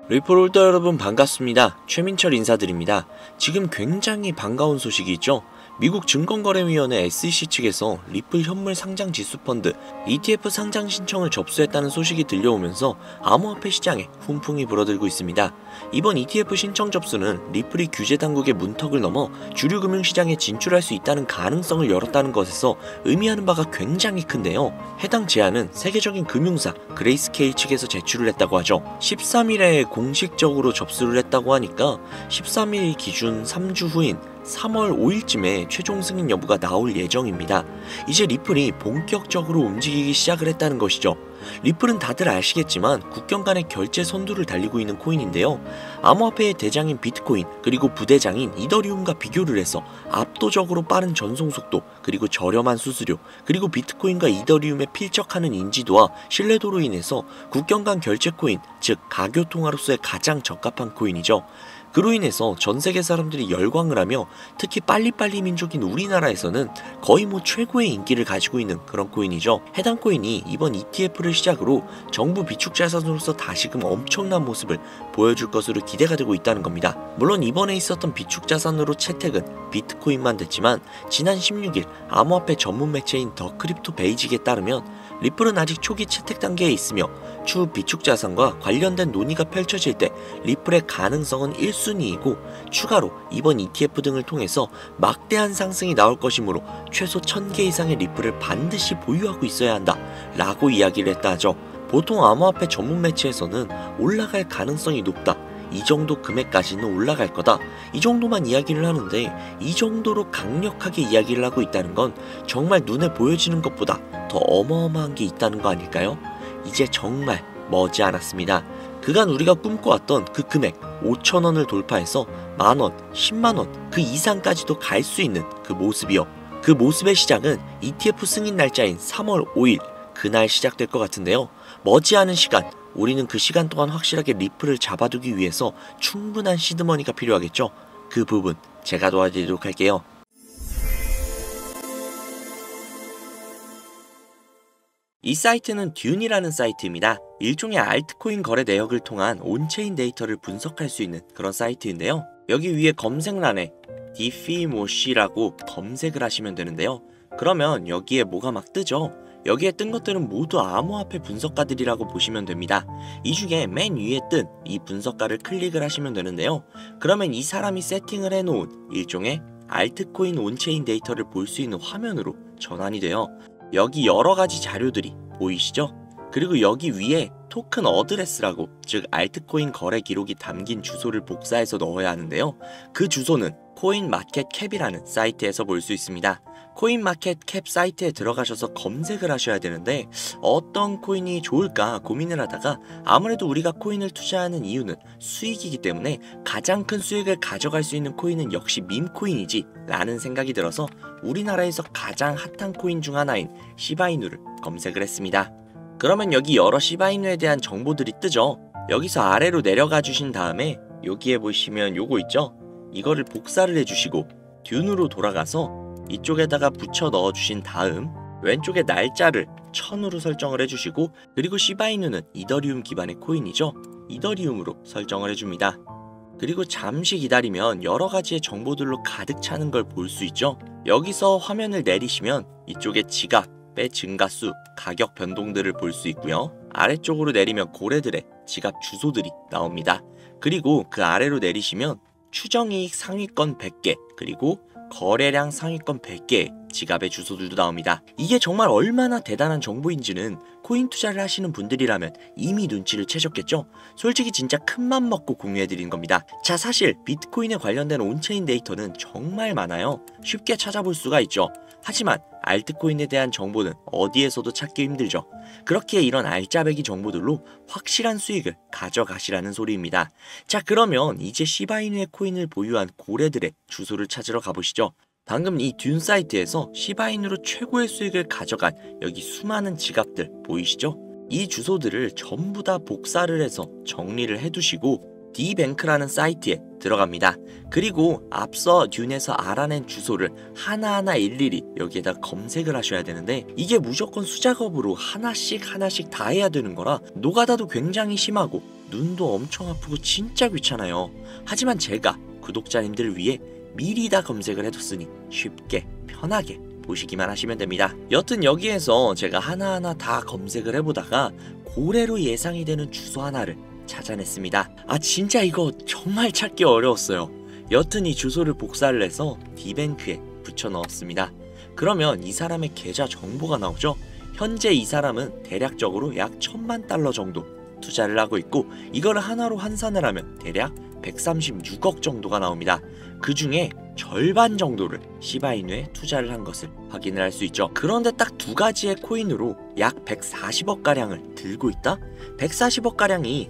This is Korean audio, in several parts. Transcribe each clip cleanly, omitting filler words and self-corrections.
리플홀더 여러분 반갑습니다. 최민철 인사드립니다. 지금 굉장히 반가운 소식이 있죠? 미국 증권거래위원회 SEC 측에서 리플 현물 상장 지수펀드 ETF 상장 신청을 접수했다는 소식이 들려오면서 암호화폐 시장에 훈풍이 불어들고 있습니다. 이번 ETF 신청 접수는 리플이 규제 당국의 문턱을 넘어 주류 금융시장에 진출할 수 있다는 가능성을 열었다는 것에서 의미하는 바가 굉장히 큰데요. 해당 제안은 세계적인 금융사 그레이스케일 측에서 제출을 했다고 하죠. 13일에 공식적으로 접수를 했다고 하니까 13일 기준 3주 후인 3월 5일쯤에 최종 승인 여부가 나올 예정입니다. 이제 리플이 본격적으로 움직이기 시작을 했다는 것이죠. 리플은 다들 아시겠지만 국경 간의 결제 선두를 달리고 있는 코인인데요. 암호화폐의 대장인 비트코인 그리고 부대장인 이더리움과 비교를 해서 압도적으로 빠른 전송 속도 그리고 저렴한 수수료 그리고 비트코인과 이더리움에 필적하는 인지도와 신뢰도로 인해서 국경 간 결제 코인 즉 가교통화로서의 가장 적합한 코인이죠. 그로 인해서 전 세계 사람들이 열광을 하며 특히 빨리빨리 민족인 우리나라에서는 거의 최고의 인기를 가지고 있는 그런 코인이죠. 해당 코인이 이번 ETF를 시작으로 정부 비축 자산으로서 다시금 엄청난 모습을 보여줄 것으로 기대가 되고 있다는 겁니다. 물론 이번에 있었던 비축 자산으로 채택은 비트코인만 됐지만 지난 16일 암호화폐 전문 매체인 더 크립토 베이직에 따르면 리플은 아직 초기 채택 단계에 있으며 추후 비축 자산과 관련된 논의가 펼쳐질 때 리플의 가능성은 1순위이고 추가로 이번 ETF 등을 통해서 막대한 상승이 나올 것이므로 최소 1000개 이상의 리플을 반드시 보유하고 있어야 한다 라고 이야기를 했다 하죠. 보통 암호화폐 전문 매체에서는 올라갈 가능성이 높다, 이 정도 금액까지는 올라갈 거다, 이 정도만 이야기를 하는데 이 정도로 강력하게 이야기를 하고 있다는 건 정말 눈에 보여지는 것보다 더 어마어마한 게 있다는 거 아닐까요? 이제 정말 머지 않았습니다. 그간 우리가 꿈꿔왔던 그 금액 5,000원을 돌파해서 만원, 10만원 그 이상까지도 갈 수 있는 그 모습이요. 그 모습의 시작은 ETF 승인 날짜인 3월 5일 그날 시작될 것 같은데요. 머지않은 시간, 우리는 그 시간 동안 확실하게 리플을 잡아두기 위해서 충분한 시드머니가 필요하겠죠. 그 부분 제가 도와드리도록 할게요. 이 사이트는 듄이라는 사이트입니다. 일종의 알트코인 거래 내역을 통한 온체인 데이터를 분석할 수 있는 그런 사이트인데요. 여기 위에 검색란에 디피모시라고 검색을 하시면 되는데요. 그러면 여기에 뭐가 막 뜨죠? 여기에 뜬 것들은 모두 암호화폐 분석가들이라고 보시면 됩니다. 이 중에 맨 위에 뜬 이 분석가를 클릭을 하시면 되는데요. 그러면 이 사람이 세팅을 해놓은 일종의 알트코인 온체인 데이터를 볼 수 있는 화면으로 전환이 돼요. 여기 여러가지 자료들이 보이시죠? 그리고 여기 위에 토큰 어드레스라고 즉 알트코인 거래 기록이 담긴 주소를 복사해서 넣어야 하는데요. 그 주소는 코인마켓캡이라는 사이트에서 볼 수 있습니다. 코인마켓캡 사이트에 들어가셔서 검색을 하셔야 되는데 어떤 코인이 좋을까 고민을 하다가 아무래도 우리가 코인을 투자하는 이유는 수익이기 때문에 가장 큰 수익을 가져갈 수 있는 코인은 역시 밈코인이지 라는 생각이 들어서 우리나라에서 가장 핫한 코인 중 하나인 시바이누를 검색을 했습니다. 그러면 여기 여러 시바이누에 대한 정보들이 뜨죠. 여기서 아래로 내려가 주신 다음에 여기에 보시면 요거 있죠? 이거를 복사를 해주시고 듄으로 돌아가서 이쪽에다가 붙여 넣어 주신 다음 왼쪽에 날짜를 1000으로 설정을 해주시고 그리고 시바이누는 이더리움 기반의 코인이죠. 이더리움으로 설정을 해줍니다. 그리고 잠시 기다리면 여러가지의 정보들로 가득 차는 걸 볼 수 있죠. 여기서 화면을 내리시면 이쪽에 지갑의 증가수, 가격 변동들을 볼 수 있고요. 아래쪽으로 내리면 고래들의 지갑 주소들이 나옵니다. 그리고 그 아래로 내리시면 추정이익 상위권 100개 그리고 거래량 상위권 100개의 지갑의 주소들도 나옵니다. 이게 정말 얼마나 대단한 정보인지는 코인 투자를 하시는 분들이라면 이미 눈치를 채셨겠죠? 솔직히 진짜 큰맘 먹고 공유해드리는 겁니다. 자, 사실 비트코인에 관련된 온체인 데이터는 정말 많아요. 쉽게 찾아볼 수가 있죠. 하지만 알트코인에 대한 정보는 어디에서도 찾기 힘들죠. 그렇기에 이런 알짜배기 정보들로 확실한 수익을 가져가시라는 소리입니다. 자, 그러면 이제 시바이누의 코인을 보유한 고래들의 주소를 찾으러 가보시죠. 방금 이 듄 사이트에서 시바이누로 최고의 수익을 가져간 여기 수많은 지갑들 보이시죠? 이 주소들을 전부 다 복사를 해서 정리를 해두시고 D뱅크라는 사이트에 들어갑니다. 그리고 앞서 듄에서 알아낸 주소를 하나하나 일일이 여기에다 검색을 하셔야 되는데 이게 무조건 수작업으로 하나씩 다 해야 되는 거라 노가다도 굉장히 심하고 눈도 엄청 아프고 진짜 귀찮아요. 하지만 제가 구독자님들을 위해 미리 다 검색을 해뒀으니 쉽게 편하게 보시기만 하시면 됩니다. 여튼 여기에서 제가 하나하나 다 검색을 해보다가 고래로 예상이 되는 주소 하나를 찾아냈습니다. 진짜 이거 정말 찾기 어려웠어요. 여튼 이 주소를 복사를 해서 D뱅크에 붙여 넣었습니다. 그러면 이 사람의 계좌 정보가 나오죠. 현재 이 사람은 대략적으로 약 1000만 달러 정도 투자를 하고 있고, 이거를 하나로 환산을 하면 대략 136억 정도가 나옵니다. 그 중에 절반 정도를 시바이누에 투자를 한 것을 확인을 할 수 있죠. 그런데 딱 두 가지의 코인으로 약 140억 가량을 들고 있다? 140억 가량이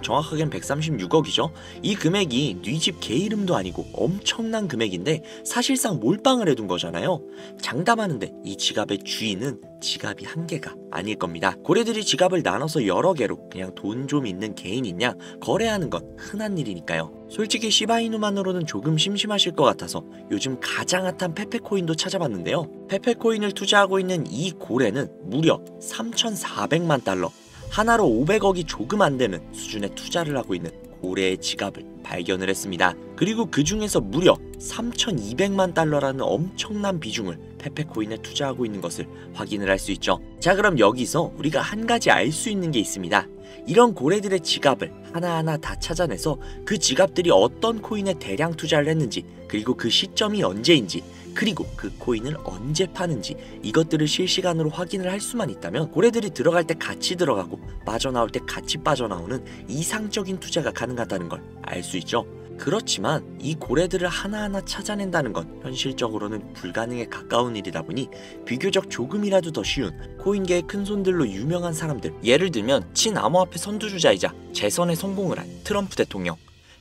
정확하게는 136억이죠. 이 금액이 네 집 개 이름도 아니고 엄청난 금액인데 사실상 몰빵을 해둔 거잖아요. 장담하는데 이 지갑의 주인은 지갑이 한 개가 아닐 겁니다. 고래들이 지갑을 나눠서 여러 개로 그냥 돈 좀 있는 개인이냐 거래하는 건 흔한 일이니까요. 솔직히 시바이누만으로는 조금 심심하실 것 같아서 요즘 가장 핫한 페페코인도 찾아봤는데요. 페페코인을 투자하고 있는 이 고래는 무려 3,400만 달러, 하나로 500억이 조금 안 되는 수준의 투자를 하고 있는 고래의 지갑을 발견을 했습니다. 그리고 그 중에서 무려 3,200만 달러라는 엄청난 비중을 페페코인에 투자하고 있는 것을 확인을 할 수 있죠. 자, 그럼 여기서 우리가 한 가지 알 수 있는 게 있습니다. 이런 고래들의 지갑을 하나하나 다 찾아내서 그 지갑들이 어떤 코인에 대량 투자를 했는지, 그리고 그 시점이 언제인지, 그리고 그 코인을 언제 파는지, 이것들을 실시간으로 확인을 할 수만 있다면 고래들이 들어갈 때 같이 들어가고 빠져나올 때 같이 빠져나오는 이상적인 투자가 가능하다는 걸 알 수 있죠. 그렇지만 이 고래들을 하나하나 찾아낸다는 건 현실적으로는 불가능에 가까운 일이다 보니 비교적 조금이라도 더 쉬운 코인계의 큰손들로 유명한 사람들, 예를 들면 친암호화폐 선두주자이자 재선에 성공을 한 트럼프 대통령,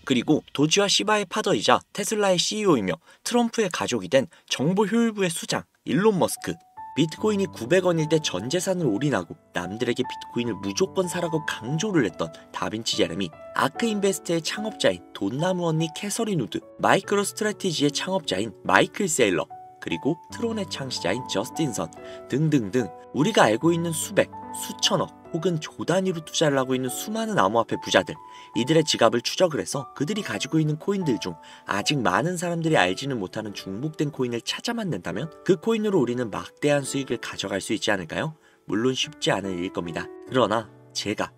그리고 도지와 시바의 파더이자 테슬라의 CEO이며 트럼프의 가족이 된 정보 효율부의 수장 일론 머스크, 비트코인이 900원일 때 전 재산을 올인하고 남들에게 비트코인을 무조건 사라고 강조를 했던 다빈치 제레미, 아크인베스트의 창업자인 돈나무 언니 캐서린 우드, 마이크로 스트래티지의 창업자인 마이클 세일러, 그리고 트론의 창시자인 저스틴 선 등등등 우리가 알고 있는 수백, 수천억 혹은 조 단위로 투자를 하고 있는 수많은 암호화폐 부자들, 이들의 지갑을 추적을 해서 그들이 가지고 있는 코인들 중 아직 많은 사람들이 알지는 못하는 중복된 코인을 찾아만 낸다면 그 코인으로 우리는 막대한 수익을 가져갈 수 있지 않을까요? 물론 쉽지 않은 일일 겁니다. 그러나 제가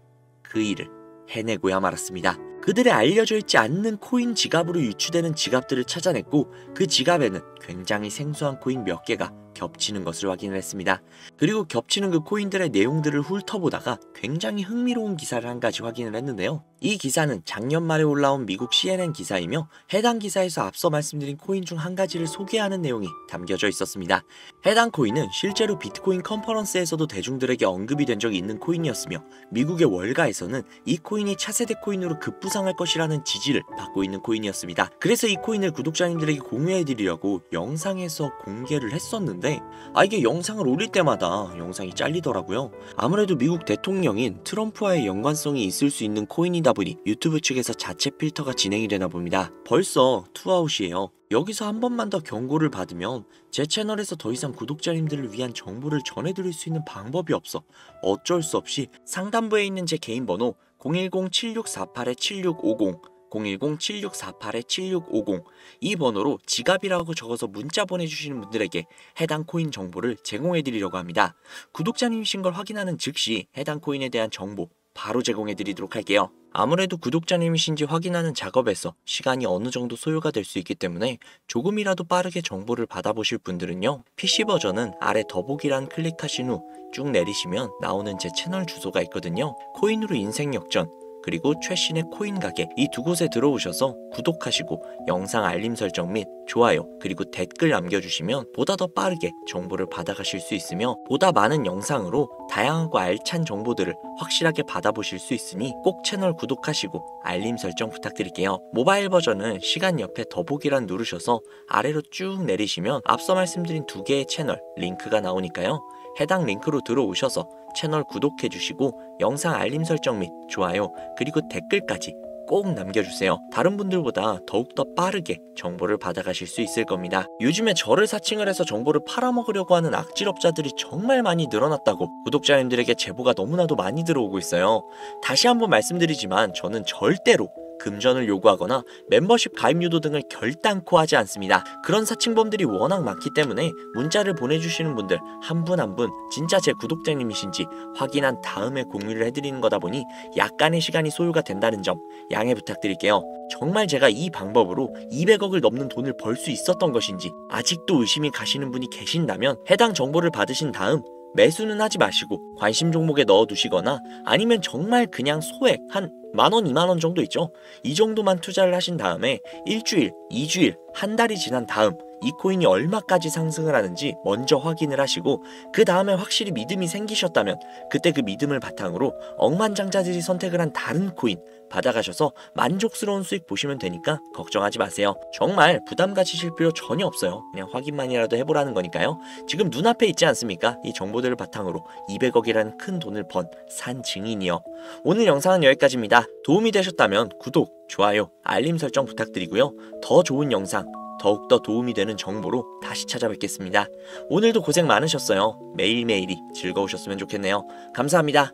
그 일을 해내고야 말았습니다. 그들의 알려져 있지 않는 코인 지갑으로 유추되는 지갑들을 찾아냈고, 그 지갑에는 굉장히 생소한 코인 몇 개가 겹치는 것을 확인을 했습니다. 그리고 겹치는 그 코인들의 내용들을 훑어보다가 굉장히 흥미로운 기사를 한 가지 확인을 했는데요. 이 기사는 작년 말에 올라온 미국 CNN 기사이며 해당 기사에서 앞서 말씀드린 코인 중 한 가지를 소개하는 내용이 담겨져 있었습니다. 해당 코인은 실제로 비트코인 컨퍼런스에서도 대중들에게 언급이 된 적이 있는 코인이었으며 미국의 월가에서는 이 코인이 차세대 코인으로 급부상할 것이라는 지지를 받고 있는 코인이었습니다. 그래서 이 코인을 구독자님들에게 공유해드리려고 영상에서 공개를 했었는데 이게 영상을 올릴 때마다 영상이 잘리더라고요. 아무래도 미국 대통령인 트럼프와의 연관성이 있을 수 있는 코인이다 보니 유튜브 측에서 자체 필터가 진행이 되나 봅니다. 벌써 투아웃이에요. 여기서 한 번만 더 경고를 받으면 제 채널에서 더 이상 구독자님들을 위한 정보를 전해드릴 수 있는 방법이 없어 어쩔 수 없이 상단부에 있는 제 개인 번호 010-7648-7650 010-7648-7650 이 번호로 지갑이라고 적어서 문자 보내주시는 분들에게 해당 코인 정보를 제공해드리려고 합니다. 구독자님이신 걸 확인하는 즉시 해당 코인에 대한 정보 바로 제공해드리도록 할게요. 아무래도 구독자님이신지 확인하는 작업에서 시간이 어느 정도 소요가 될 수 있기 때문에 조금이라도 빠르게 정보를 받아보실 분들은요, PC 버전은 아래 더보기란 클릭하신 후 쭉 내리시면 나오는 제 채널 주소가 있거든요. 코인으로 인생 역전, 그리고 최신의 코인 가게, 이 두 곳에 들어오셔서 구독하시고 영상 알림 설정 및 좋아요 그리고 댓글 남겨주시면 보다 더 빠르게 정보를 받아가실 수 있으며 보다 많은 영상으로 다양하고 알찬 정보들을 확실하게 받아보실 수 있으니 꼭 채널 구독하시고 알림 설정 부탁드릴게요. 모바일 버전은 시간 옆에 더보기란 누르셔서 아래로 쭉 내리시면 앞서 말씀드린 두 개의 채널 링크가 나오니까요. 해당 링크로 들어오셔서 채널 구독해주시고 영상 알림 설정 및 좋아요 그리고 댓글까지 꼭 남겨주세요. 다른 분들보다 더욱더 빠르게 정보를 받아가실 수 있을 겁니다. 요즘에 저를 사칭을 해서 정보를 팔아먹으려고 하는 악질업자들이 정말 많이 늘어났다고 구독자님들에게 제보가 너무나도 많이 들어오고 있어요. 다시 한번 말씀드리지만 저는 절대로 금전을 요구하거나 멤버십 가입 유도 등을 결단코 하지 않습니다. 그런 사칭범들이 워낙 많기 때문에 문자를 보내주시는 분들 한 분 한 분 진짜 제 구독자님이신지 확인한 다음에 공유를 해드리는 거다 보니 약간의 시간이 소요가 된다는 점 양해 부탁드릴게요. 정말 제가 이 방법으로 200억을 넘는 돈을 벌 수 있었던 것인지 아직도 의심이 가시는 분이 계신다면 해당 정보를 받으신 다음 매수는 하지 마시고 관심 종목에 넣어두시거나 아니면 정말 그냥 소액 한 만원, 2만원 정도 있죠. 이 정도만 투자를 하신 다음에 일주일, 2주일, 한 달이 지난 다음 이 코인이 얼마까지 상승을 하는지 먼저 확인을 하시고 그 다음에 확실히 믿음이 생기셨다면 그때 그 믿음을 바탕으로 억만장자들이 선택을 한 다른 코인 받아가셔서 만족스러운 수익 보시면 되니까 걱정하지 마세요. 정말 부담 가지실 필요 전혀 없어요. 그냥 확인만이라도 해보라는 거니까요. 지금 눈앞에 있지 않습니까? 이 정보들을 바탕으로 200억이라는 큰 돈을 번 산 증인이요. 오늘 영상은 여기까지입니다. 도움이 되셨다면 구독, 좋아요, 알림 설정 부탁드리고요. 더 좋은 영상 더욱더 도움이 되는 정보로 다시 찾아뵙겠습니다. 오늘도 고생 많으셨어요. 매일매일이 즐거우셨으면 좋겠네요. 감사합니다.